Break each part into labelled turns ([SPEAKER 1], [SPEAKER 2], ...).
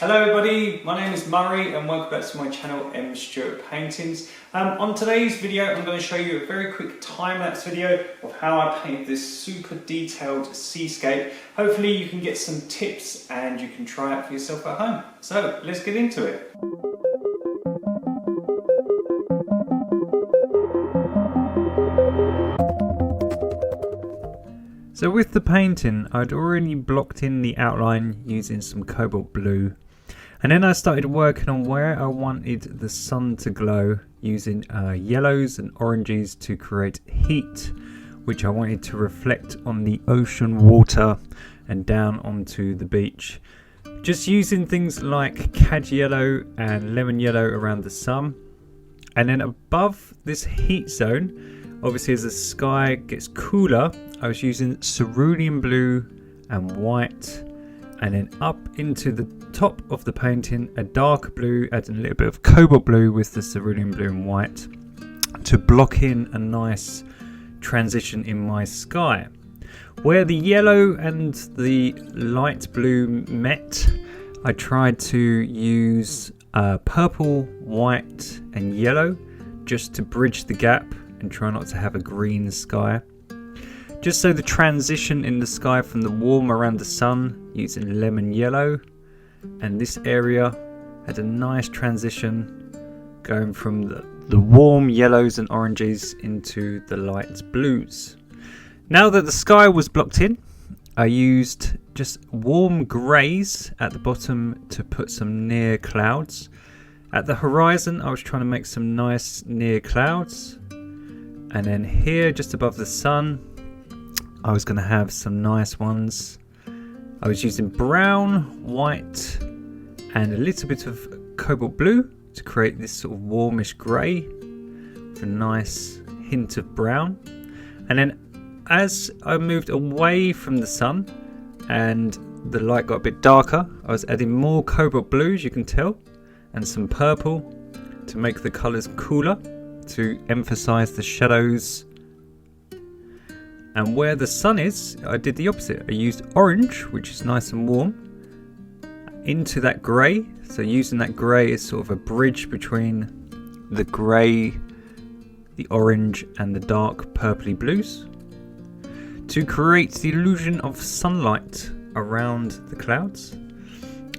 [SPEAKER 1] Hello everybody, my name is Murray and welcome back to my channel Stewart Paintings. On today's video I'm going to show you a very quick time-lapse video of how I paint this super detailed seascape. Hopefully you can get some tips and you can try it for yourself at home. So let's get into it. So with the painting, I'd already blocked in the outline using some cobalt blue. And then I started working on where I wanted the sun to glow using yellows and oranges to create heat, which I wanted to reflect on the ocean water and down onto the beach. Just using things like cad yellow and lemon yellow around the sun. And then above this heat zone, obviously as the sky gets cooler, I was using cerulean blue and white. And then up into the top of the painting, a dark blue, adding a little bit of cobalt blue with the cerulean blue and white to block in a nice transition in my sky. Where the yellow and the light blue met, I tried to use purple, white and yellow just to bridge the gap and try not to have a green sky. Just so the transition in the sky from the warm around the sun using lemon yellow, and this area had a nice transition going from the warm yellows and oranges into the light blues. Now that the sky was blocked in, I used just warm greys at the bottom to put some near clouds. At the horizon I was trying to make some nice near clouds, and then here just above the sun I was going to have some nice ones. I was using brown, white and a little bit of cobalt blue to create this sort of warmish grey with a nice hint of brown. And then as I moved away from the sun and the light got a bit darker, I was adding more cobalt blue, as you can tell, and some purple to make the colours cooler, to emphasise the shadows. And where the sun is, I did the opposite. I used orange, which is nice and warm, into that grey. So using that grey as sort of a bridge between the grey, the orange and the dark purpley blues, to create the illusion of sunlight around the clouds.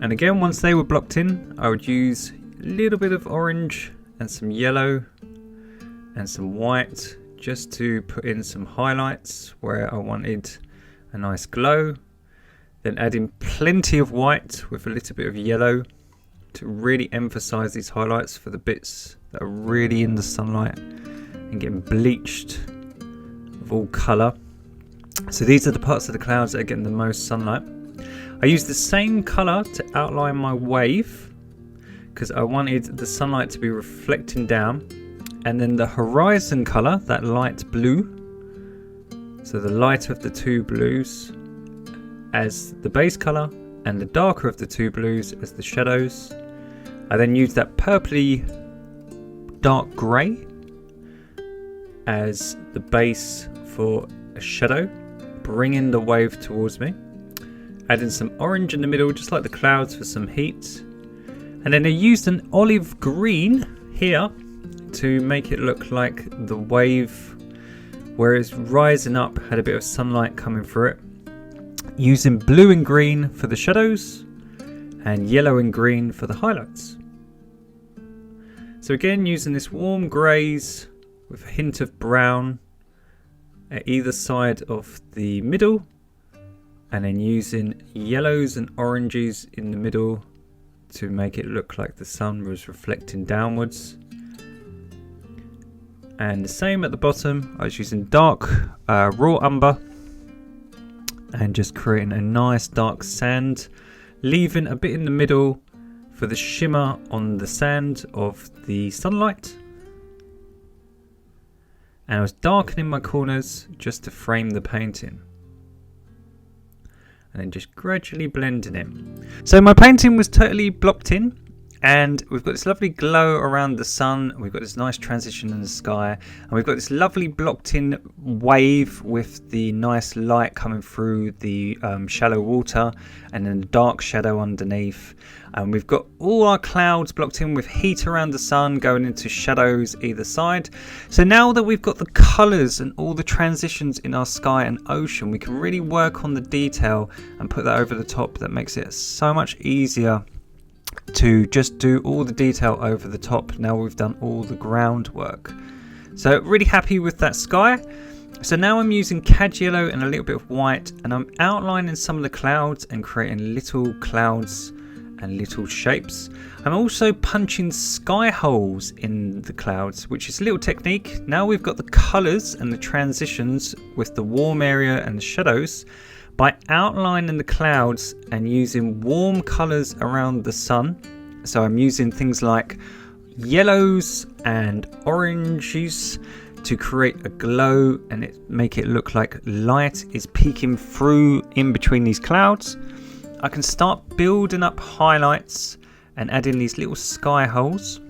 [SPEAKER 1] And again, once they were blocked in, I would use a little bit of orange and some yellow and some white, just to put in some highlights where I wanted a nice glow. Then add in plenty of white with a little bit of yellow to really emphasize these highlights for the bits that are really in the sunlight and getting bleached of all color. So these are the parts of the clouds that are getting the most sunlight. I used the same color to outline my wave because I wanted the sunlight to be reflecting down. And then the horizon colour, that light blue, so the lighter of the two blues as the base colour and the darker of the two blues as the shadows. I then used that purpley dark grey as the base for a shadow, bringing the wave towards me. Adding some orange in the middle, just like the clouds, for some heat. And then I used an olive green here to make it look like the wave, where it's rising up, had a bit of sunlight coming through it. Using blue and green for the shadows and yellow and green for the highlights. So again, using this warm greys with a hint of brown at either side of the middle, and then using yellows and oranges in the middle to make it look like the sun was reflecting downwards. And the same at the bottom, I was using dark raw umber and just creating a nice dark sand, leaving a bit in the middle for the shimmer on the sand of the sunlight. And I was darkening my corners just to frame the painting. And then just gradually blending it. So my painting was totally blocked in. And we've got this lovely glow around the sun. We've got this nice transition in the sky. And we've got this lovely blocked in wave with the nice light coming through the shallow water and then the dark shadow underneath. And we've got all our clouds blocked in with heat around the sun going into shadows either side. So now that we've got the colours and all the transitions in our sky and ocean, we can really work on the detail and put that over the top. That makes it so much easier to just do all the detail over the top. Now we've done all the groundwork. So really happy with that sky. So now I'm using cad yellow and a little bit of white, and I'm outlining some of the clouds and creating little clouds and little shapes. I'm also punching sky holes in the clouds, which is a little technique. Now we've got the colours and the transitions with the warm area and the shadows. By outlining the clouds and using warm colours around the sun, so I'm using things like yellows and oranges to create a glow and make it look like light is peeking through in between these clouds. I can start building up highlights and adding these little sky holes.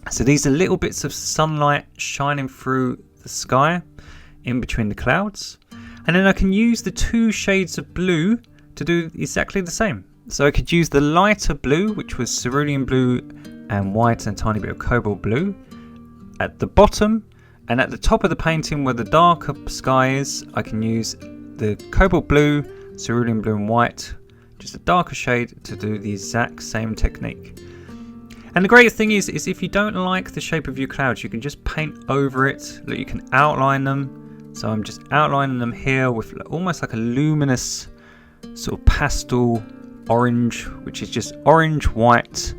[SPEAKER 1] So these are little bits of sunlight shining through the sky in between the clouds. And then I can use the two shades of blue to do exactly the same. So I could use the lighter blue, which was cerulean blue and white and a tiny bit of cobalt blue at the bottom, and at the top of the painting where the darker sky is, I can use the cobalt blue, cerulean blue and white, just a darker shade, to do the exact same technique. And the great thing is if you don't like the shape of your clouds, you can just paint over it. Look, you can outline them. So I'm just outlining them here with almost like a luminous sort of pastel orange, which is just orange, white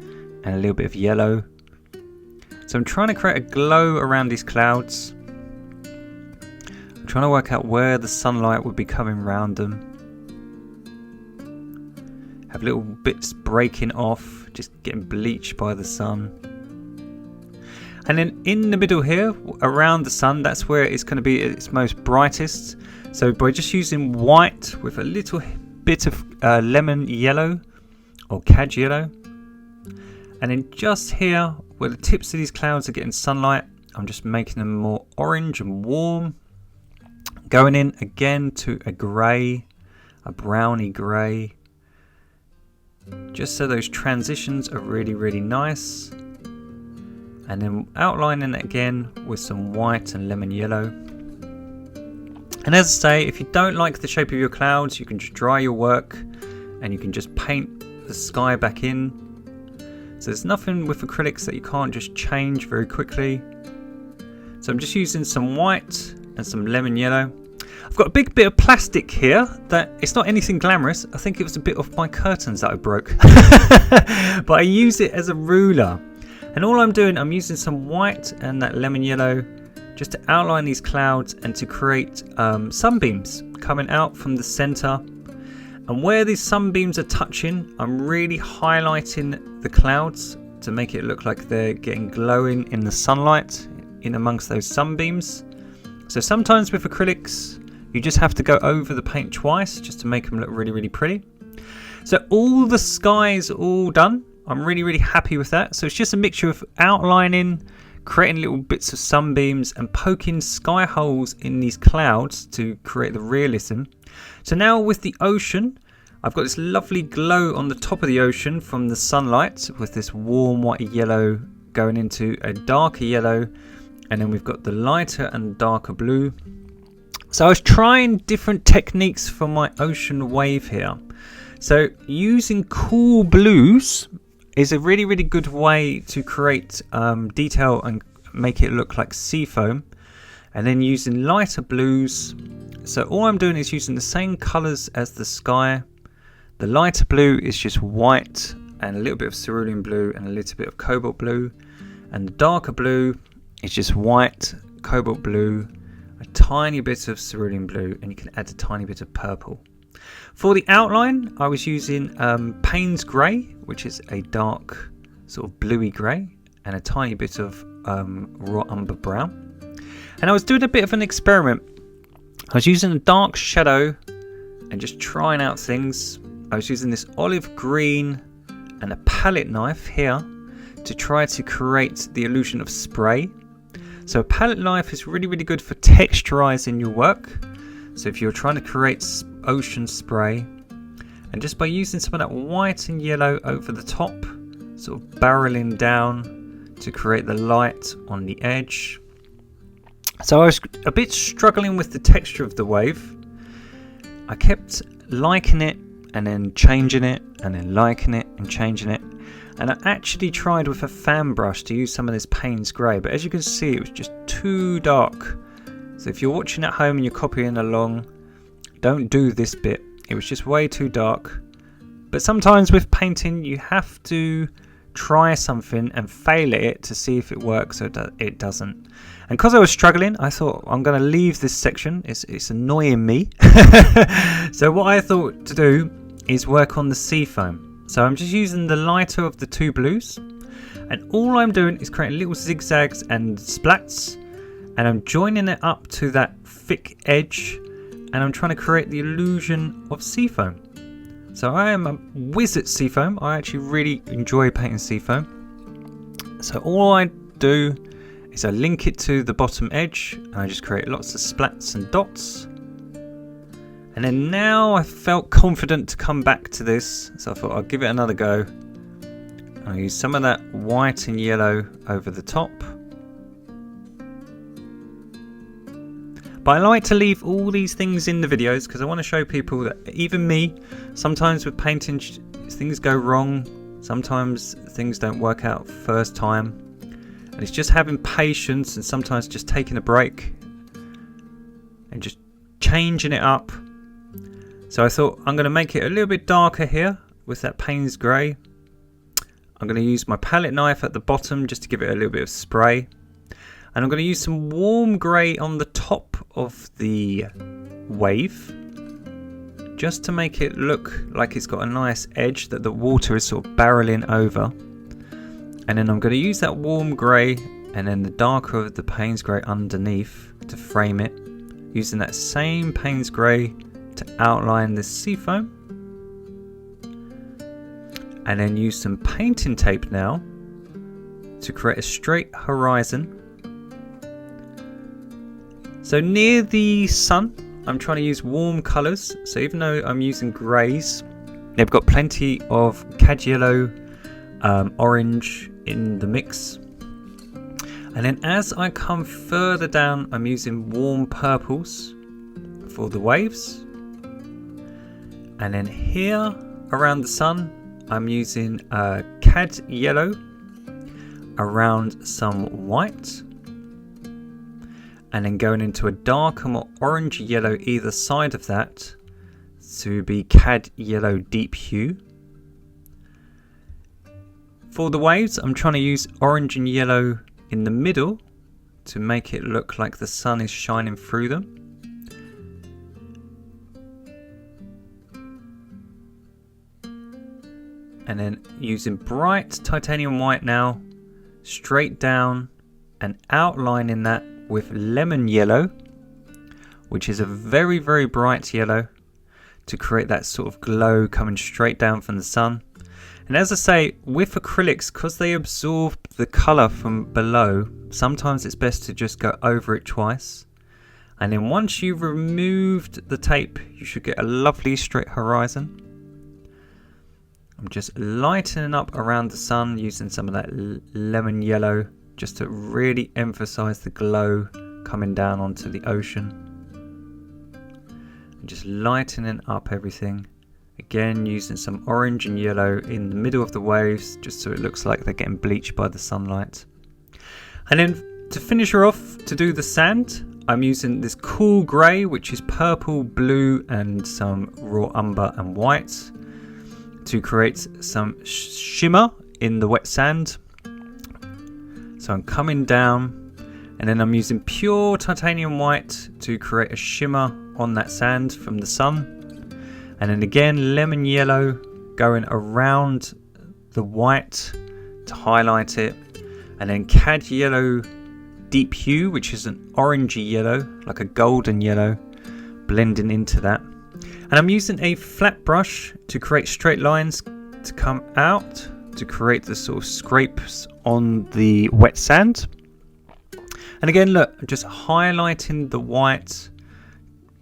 [SPEAKER 1] and a little bit of yellow. So I'm trying to create a glow around these clouds. I'm trying to work out where the sunlight would be coming around them. Have little bits breaking off, just getting bleached by the sun. And then in the middle here, around the sun, that's where it's going to be its most brightest. So by just using white with a little bit of lemon yellow or cad yellow. And then just here, where the tips of these clouds are getting sunlight, I'm just making them more orange and warm. Going in again to a grey, a browny grey. Just so those transitions are really, really nice. And then outlining it again with some white and lemon yellow. And as I say, if you don't like the shape of your clouds, you can just dry your work and you can just paint the sky back in. So there's nothing with acrylics that you can't just change very quickly. So I'm just using some white and some lemon yellow. I've got a big bit of plastic here that it's not anything glamorous. I think it was a bit of my curtains that I broke. But I use it as a ruler. And all I'm doing, I'm using some white and that lemon yellow just to outline these clouds and to create sunbeams coming out from the center. And where these sunbeams are touching, I'm really highlighting the clouds to make it look like they're getting glowing in the sunlight in amongst those sunbeams. So sometimes with acrylics, you just have to go over the paint twice just to make them look really, really pretty. So all the sky's all done. I'm really, really happy with that. So it's just a mixture of outlining, creating little bits of sunbeams and poking sky holes in these clouds to create the realism. So now with the ocean, I've got this lovely glow on the top of the ocean from the sunlight with this warm white yellow going into a darker yellow. And then we've got the lighter and darker blue. So I was trying different techniques for my ocean wave here. So using cool blues is a really, really good way to create detail and make it look like sea foam. And then using lighter blues. So all I'm doing is using the same colours as the sky. The lighter blue is just white and a little bit of cerulean blue and a little bit of cobalt blue. And the darker blue is just white, cobalt blue, a tiny bit of cerulean blue, and you can add a tiny bit of purple. For the outline, I was using Payne's Grey, which is a dark sort of bluey grey, and a tiny bit of raw umber brown. And I was doing a bit of an experiment. I was using a dark shadow and just trying out things. I was using this olive green and a palette knife here to try to create the illusion of spray. So a palette knife is really, really good for texturizing your work. So if you're trying to create ocean spray, and just by using some of that white and yellow over the top, sort of barreling down to create the light on the edge. So I was a bit struggling with the texture of the wave. I kept liking it and then changing it and then liking it and changing it. And I actually tried with a fan brush to use some of this Payne's grey, but as you can see it was just too dark. So if you're watching at home and you're copying along, don't do this bit. It was just way too dark. But sometimes with painting you have to try something and fail at it to see if it works or it doesn't. And because I was struggling, I thought I'm going to leave this section. It's annoying me. So what I thought to do is work on the seafoam. So I'm just using the lighter of the two blues, and all I'm doing is creating little zigzags and splats, and I'm joining it up to that thick edge, and I'm trying to create the illusion of seafoam. So I am a whiz at seafoam. I actually really enjoy painting seafoam. So all I do is I link it to the bottom edge, and I just create lots of splats and dots. And then now I felt confident to come back to this, so I thought I'll give it another go. I'll use some of that white and yellow over the top. But I like to leave all these things in the videos because I want to show people that even me, sometimes with painting things go wrong, sometimes things don't work out first time. And it's just having patience and sometimes just taking a break and just changing it up. So I thought I'm going to make it a little bit darker here with that Payne's grey. I'm going to use my palette knife at the bottom just to give it a little bit of spray. And I'm going to use some warm grey on the top of the wave, just to make it look like it's got a nice edge that the water is sort of barreling over. And then I'm going to use that warm grey and then the darker of the Payne's grey underneath to frame it, using that same Payne's grey to outline the seafoam, and then use some painting tape now to create a straight horizon. So near the sun I'm trying to use warm colours, so even though I'm using greys, they've got plenty of cad yellow, orange in the mix. And then as I come further down I'm using warm purples for the waves. And then here around the sun I'm using cad yellow around some white, and then going into a darker, more orange yellow either side of that to be cad yellow deep hue. For the waves I'm trying to use orange and yellow in the middle to make it look like the sun is shining through them. And then using bright titanium white now, straight down and outlining that with lemon yellow, which is a very, very bright yellow, to create that sort of glow coming straight down from the sun. And as I say, with acrylics, because they absorb the colour from below, sometimes it's best to just go over it twice. And then once you've removed the tape, you should get a lovely straight horizon. I'm just lightening up around the sun using some of that lemon yellow just to really emphasize the glow coming down onto the ocean. And just lightening up everything. Again, using some orange and yellow in the middle of the waves just so it looks like they're getting bleached by the sunlight. And then to finish her off, to do the sand, I'm using this cool grey, which is purple, blue and some raw umber and white, to create some shimmer in the wet sand. So I'm coming down and then I'm using pure titanium white to create a shimmer on that sand from the sun. And then again lemon yellow going around the white to highlight it. And then cad yellow deep hue, which is an orangey yellow, like a golden yellow, blending into that. And I'm using a flat brush to create straight lines to come out to create the sort of scrapes on the wet sand. And again, look, just highlighting the white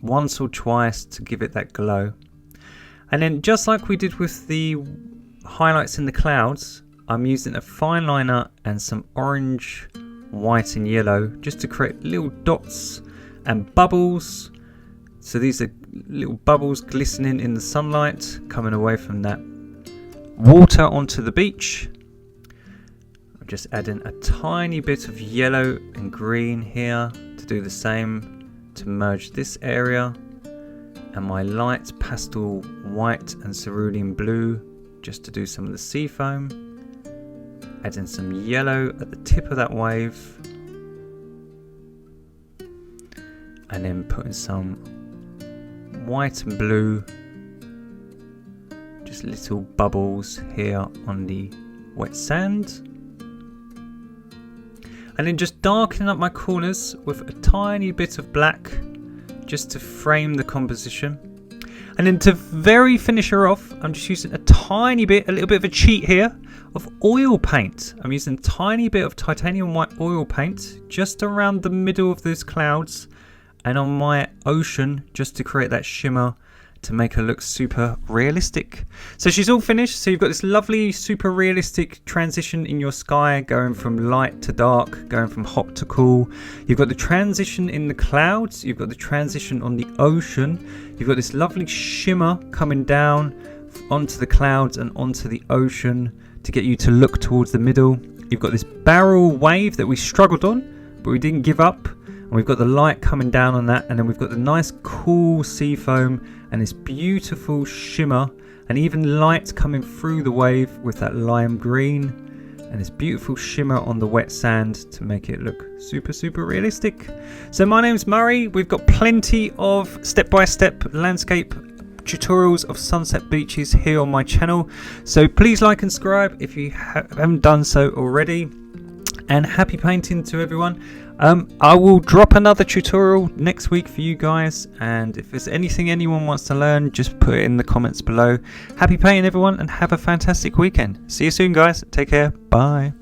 [SPEAKER 1] once or twice to give it that glow. And then just like we did with the highlights in the clouds, I'm using a fine liner and some orange, white and yellow just to create little dots and bubbles. So these are little bubbles glistening in the sunlight coming away from that water onto the beach. I'm just adding a tiny bit of yellow and green here to do the same to merge this area, and my light pastel white and cerulean blue just to do some of the sea foam. Adding some yellow at the tip of that wave, and then putting some white and blue, just little bubbles here on the wet sand, and then just darkening up my corners with a tiny bit of black just to frame the composition. And then to very finish her off, I'm just using a little bit of a cheat here of oil paint. I'm using a tiny bit of titanium white oil paint just around the middle of those clouds and on my ocean just to create that shimmer to make her look super realistic. So she's all finished. So you've got this lovely super realistic transition in your sky, going from light to dark, going from hot to cool. You've got the transition in the clouds, you've got the transition on the ocean, you've got this lovely shimmer coming down onto the clouds and onto the ocean to get you to look towards the middle. You've got this barrel wave that we struggled on but we didn't give up, and we've got the light coming down on that, and then we've got the nice cool sea foam and this beautiful shimmer and even light coming through the wave with that lime green and this beautiful shimmer on the wet sand to make it look super realistic. So my name's Murray. We've got plenty of step-by-step landscape tutorials of sunset beaches here on my channel, so please like and subscribe if you haven't done so already, and happy painting to everyone. I will drop another tutorial next week for you guys, and if there's anything anyone wants to learn, just put it in the comments below. Happy painting everyone, and have a fantastic weekend. See you soon guys, take care, bye.